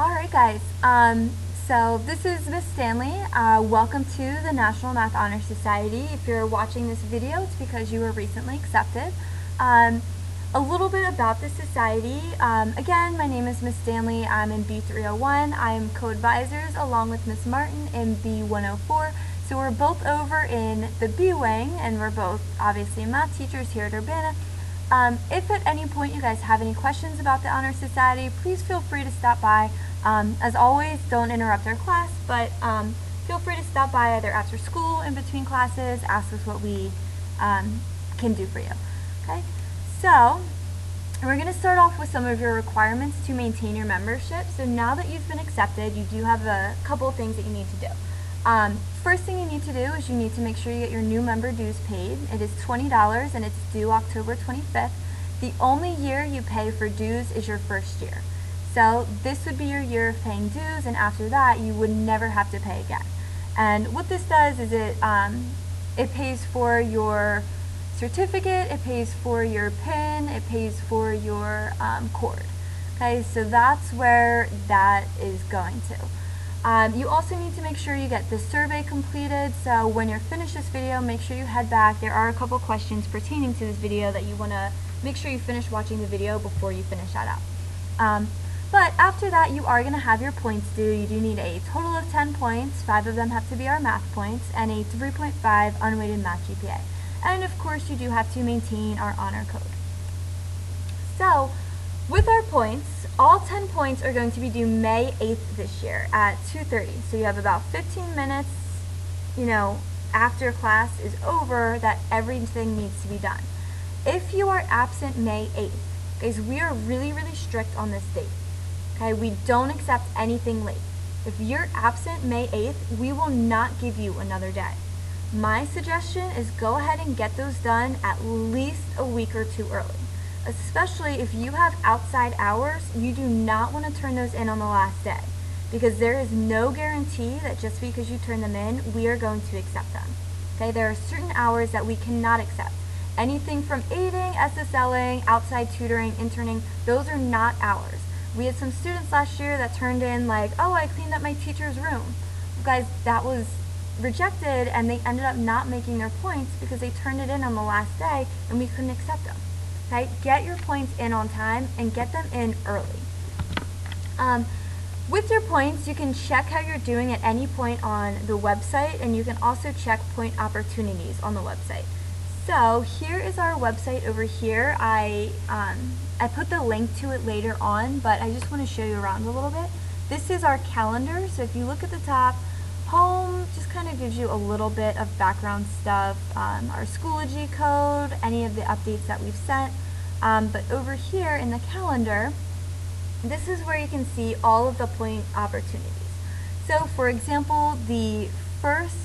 Alright guys, so this is Miss Stanley. Welcome to the National Math Honor Society. If you're watching this video, it's because you were recently accepted. A little bit about the society. Again, my name is Miss Stanley. I'm in B301. I'm co-advisors along with Miss Martin in B104. So we're both over in the B wing, and we're both obviously math teachers here at Urbana. If at any point you guys have any questions about the Honor Society, please feel free to stop by. As always, don't interrupt our class, but feel free to stop by either after school, in between classes, ask us what we can do for you. Okay? So, we're going to start off with some of your requirements to maintain your membership. So now that you've been accepted, you do have a couple of things that you need to do. First thing you need to do is you need to make sure you get your new member dues paid. It is $20 and it's due October 25th. The only year you pay for dues is your first year. So this would be your year of paying dues, and after that you would never have to pay again. And what this does is it pays for your certificate, it pays for your PIN, it pays for your cord. Okay, so that's where that is going to. You also need to make sure you get the survey completed, so when you're finished this video, make sure you head back. There are a couple questions pertaining to this video that you want to make sure you finish watching the video before you finish that out. But after that, you are going to have your points due. You do need a total of 10 points, 5 of them have to be our math points, and a 3.5 unweighted math GPA. And of course, you do have to maintain our honor code. So, with our points, all 10 points are going to be due May 8th this year at 2:30. So you have about 15 minutes, after class is over that everything needs to be done. If you are absent May 8th, guys, we are really, really strict on this date. Okay, we don't accept anything late. If you're absent May 8th, we will not give you another day. My suggestion is go ahead and get those done at least a week or two early. Especially if you have outside hours, you do not want to turn those in on the last day, because there is no guarantee that just because you turn them in, we are going to accept them. Okay, there are certain hours that we cannot accept. Anything from aiding, SSLing, outside tutoring, interning, those are not hours. We had some students last year that turned in like, oh, I cleaned up my teacher's room. Guys, that was rejected, and they ended up not making their points because they turned it in on the last day and we couldn't accept them. Okay, get your points in on time and get them in early. With your points, you can check how you're doing at any point on the website, and you can also check point opportunities on the website. So here is our website over here. I put the link to it later on, but I just want to show you around a little bit. This is our calendar, so if you look at the top, home just kind of gives you a little bit of background stuff, our Schoology code, any of the updates that we've sent. But over here in the calendar, this is where you can see all of the point opportunities. So for example, the first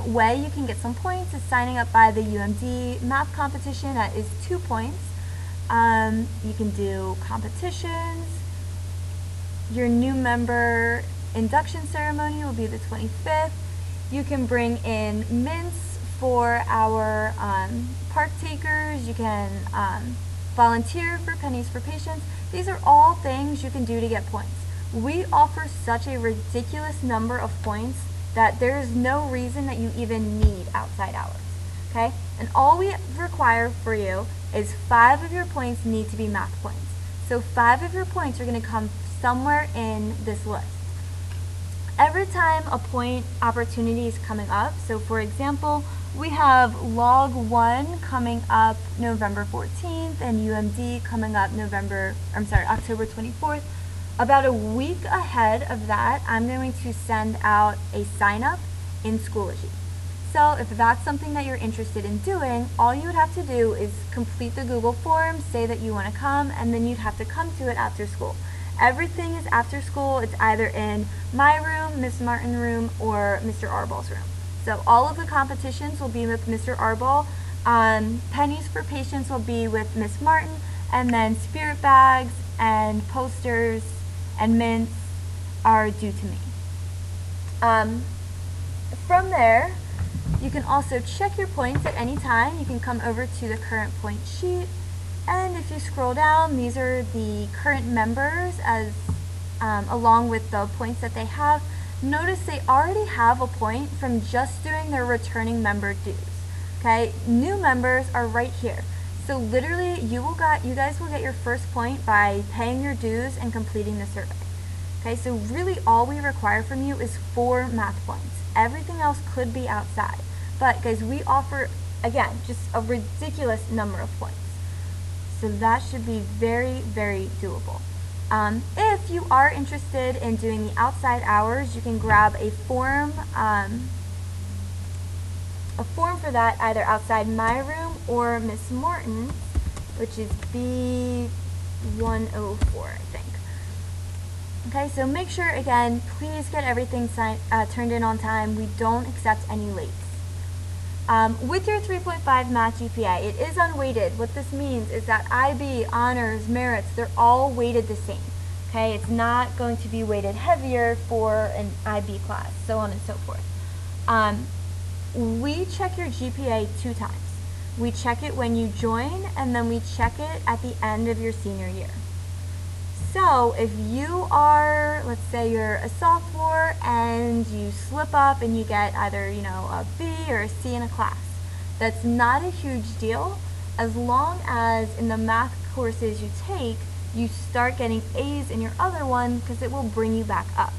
way you can get some points is signing up by the UMD math competition. That is 2 points. You can do competitions. Your new member induction ceremony will be the 25th. You can bring in mints for our park takers. You can volunteer for Pennies for Patients. These are all things you can do to get points. We offer such a ridiculous number of points that there is no reason that you even need outside hours. Okay? And all we require for you is 5 of your points need to be math points. So 5 of your points are going to come somewhere in this list. Every time a point opportunity is coming up, so for example, we have Log 1 coming up November 14th and UMD coming up October 24th. About a week ahead of that, I'm going to send out a sign up in Schoology. So if that's something that you're interested in doing, all you would have to do is complete the Google form, say that you want to come, and then you'd have to come to it after school. Everything is after school. It's either in my room, Miss Martin's room, or Mr. Arball's room. So all of the competitions will be with Mr. Arball. Pennies for Patients will be with Miss Martin, and then spirit bags and posters and mints are due to me. From there, you can also check your points at any time. You can come over to the current point sheet, and if you scroll down, these are the current members as along with the points that they have, notice they already have a point from just doing their returning member dues. Okay, new members are right here. So literally you guys will get your first point by paying your dues and completing the survey. Okay, so really all we require from you is 4 math points. Everything else could be outside. But guys, we offer, again, just a ridiculous number of points. So that should be very, very doable. If you are interested in doing the outside hours, you can grab a form for that either outside my room or Miss Morton's, which is B104, I think. Okay, so make sure, again, please get everything turned in on time. We don't accept any lates. With your 3.5 math GPA, it is unweighted. What this means is that IB, honors, merits, they're all weighted the same. Okay, it's not going to be weighted heavier for an IB class, so on and so forth. We check your GPA 2 times. We check it when you join, and then we check it at the end of your senior year. So if you are, let's say you're a sophomore and you slip up and you get either, a B or a C in a class, that's not a huge deal as long as in the math courses you take, you start getting A's in your other one, because it will bring you back up.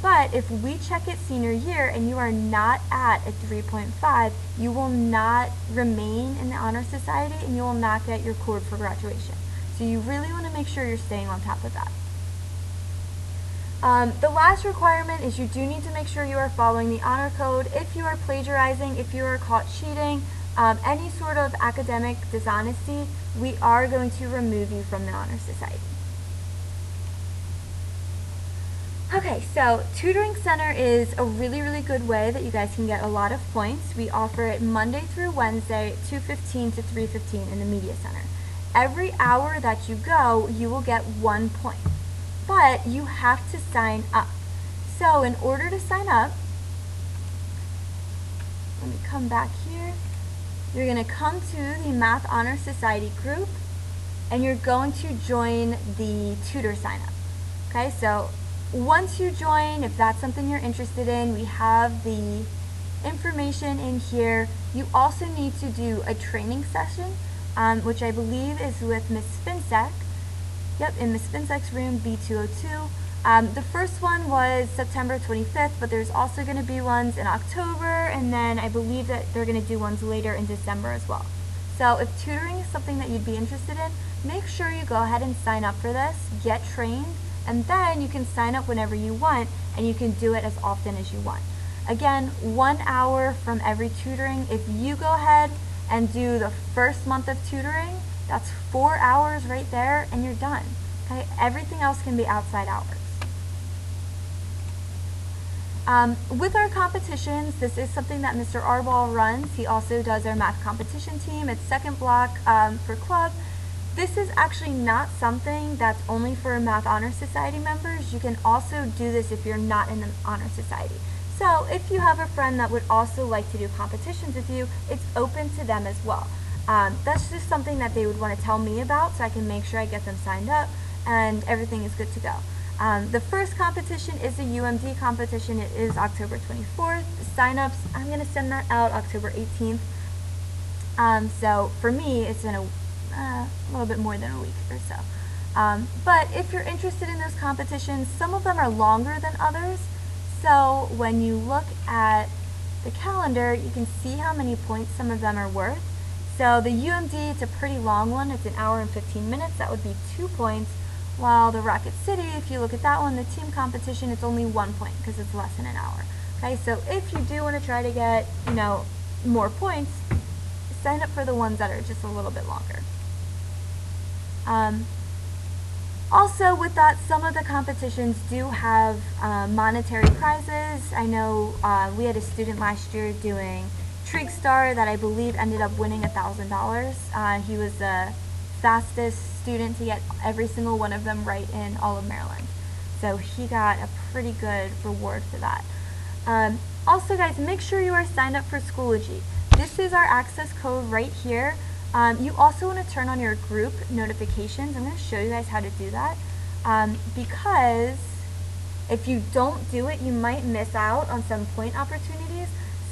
But if we check it senior year and you are not at a 3.5, you will not remain in the Honor Society and you will not get your cord for graduation. So you really want to make sure you're staying on top of that. The last requirement is you do need to make sure you are following the honor code. If you are plagiarizing, if you are caught cheating, any sort of academic dishonesty, we are going to remove you from the Honor Society. Okay, so Tutoring Center is a really, really good way that you guys can get a lot of points. We offer it Monday through Wednesday, 2:15 to 3:15 in the Media Center. Every hour that you go, you will get 1 point. But you have to sign up. So in order to sign up, let me come back here. You're going to come to the Math Honor Society group, and you're going to join the tutor sign up. Okay, so once you join, if that's something you're interested in, we have the information in here. You also need to do a training session, which I believe is with Miss Finsek. Yep, in Miss Finsek's room, B202. The first one was September 25th, but there's also going to be ones in October, and then I believe that they're going to do ones later in December as well. So if tutoring is something that you'd be interested in, make sure you go ahead and sign up for this, get trained, and then you can sign up whenever you want, and you can do it as often as you want. Again, 1 hour from every tutoring. If you go ahead and do the first month of tutoring, that's 4 hours right there, and you're done. Okay? Everything else can be outside hours. With our competitions, this is something that Mr. Arball runs. He also does our math competition team. It's second block for club. This is actually not something that's only for Math Honor Society members. You can also do this if you're not in the Honor Society. So if you have a friend that would also like to do competitions with you, it's open to them as well. That's just something that they would want to tell me about, so I can make sure I get them signed up and everything is good to go. The first competition is the UMD competition. It is October 24th. The sign-ups, I'm going to send that out October 18th. So for me, it's in a little bit more than a week or so. But if you're interested in those competitions, some of them are longer than others. So when you look at the calendar, you can see how many points some of them are worth. So the UMD, it's a pretty long one. It's 1 hour and 15 minutes. That would be 2 points. While the Rocket City, if you look at that one, the team competition, it's only 1 point because it's less than 1 hour. Okay, so if you do want to try to get, more points, sign up for the ones that are just a little bit longer. Also, with that, some of the competitions do have monetary prizes. I know we had a student last year doing Trig Star that I believe ended up winning $1,000. He was the fastest student to get every single one of them right in all of Maryland. So he got a pretty good reward for that. Also, guys, make sure you are signed up for Schoology. This is our access code right here. You also want to turn on your group notifications. I'm going to show you guys how to do that because If you don't do it, you might miss out on some point opportunities.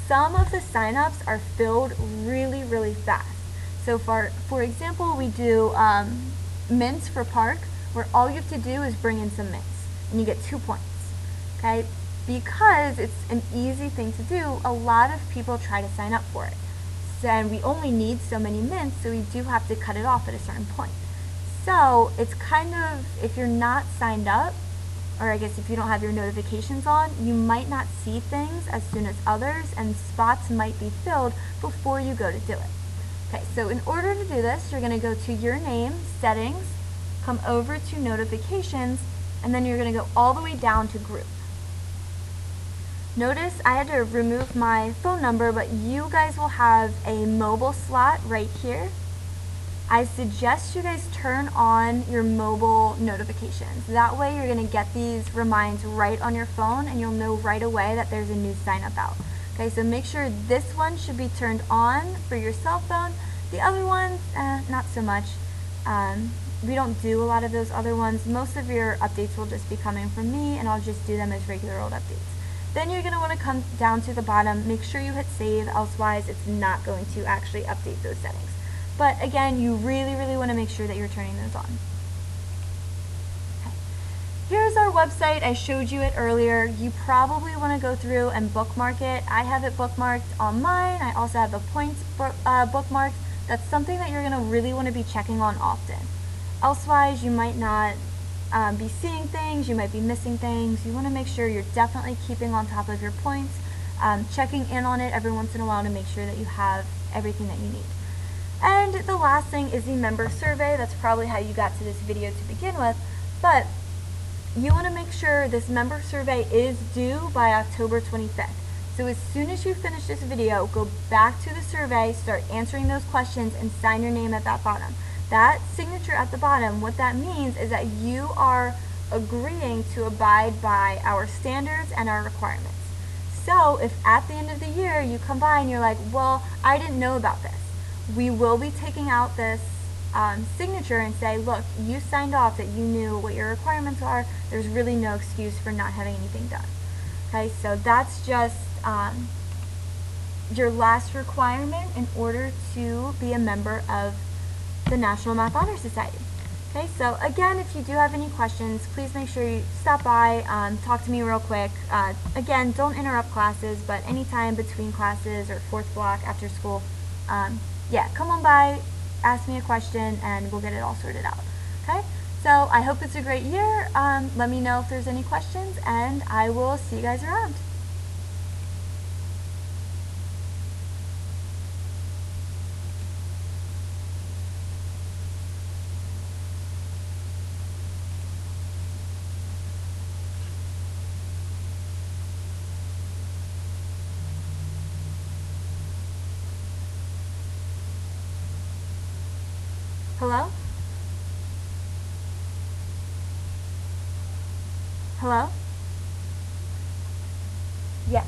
Some of the signups are filled really, really fast. So for example, we do mints for park, where all you have to do is bring in some mints, and you get 2 points, okay? Because it's an easy thing to do, a lot of people try to sign up for it. And we only need so many mints, so we do have to cut it off at a certain point. So it's kind of, if you're not signed up, or I guess if you don't have your notifications on, you might not see things as soon as others, and spots might be filled before you go to do it. Okay, so in order to do this, you're going to go to your name, settings, come over to notifications, and then you're going to go all the way down to group. Notice I had to remove my phone number, but you guys will have a mobile slot right here. I suggest you guys turn on your mobile notifications. That way you're going to get these reminds right on your phone, and you'll know right away that there's a new sign up out. Okay, so make sure this one should be turned on for your cell phone. The other ones, not so much. We don't do a lot of those other ones. Most of your updates will just be coming from me, and I'll just do them as regular old updates. Then you're going to want to come down to the bottom, make sure you hit save, elsewise it's not going to actually update those settings. But again, you really, really want to make sure that you're turning those on. Okay. Here's our website. I showed you it earlier. You probably want to go through and bookmark it. I have it bookmarked on mine. I also have the points bookmarked. That's something that you're going to really want to be checking on often. Elsewise, you might not be seeing things, you might be missing things. You want to make sure you're definitely keeping on top of your points, checking in on it every once in a while to make sure that you have everything that you need. And the last thing is the member survey. That's probably how you got to this video to begin with, but you want to make sure this member survey is due by October 25th. So as soon as you finish this video, go back to the survey, start answering those questions, and sign your name at that bottom. That signature at the bottom, what that means is that you are agreeing to abide by our standards and our requirements. So if at the end of the year you come by and you're like, well, I didn't know about this, we will be taking out this signature and say, look, you signed off that you knew what your requirements are. There's really no excuse for not having anything done. Okay, so that's just your last requirement in order to be a member of the National Math Honor Society. Okay, so again, if you do have any questions, please make sure you stop by, talk to me real quick. Again, don't interrupt classes, but anytime between classes or fourth block after school, yeah, come on by, ask me a question, and we'll get it all sorted out. Okay, so I hope it's a great year. Let me know if there's any questions, and I will see you guys around. Hello? Hello? Yes.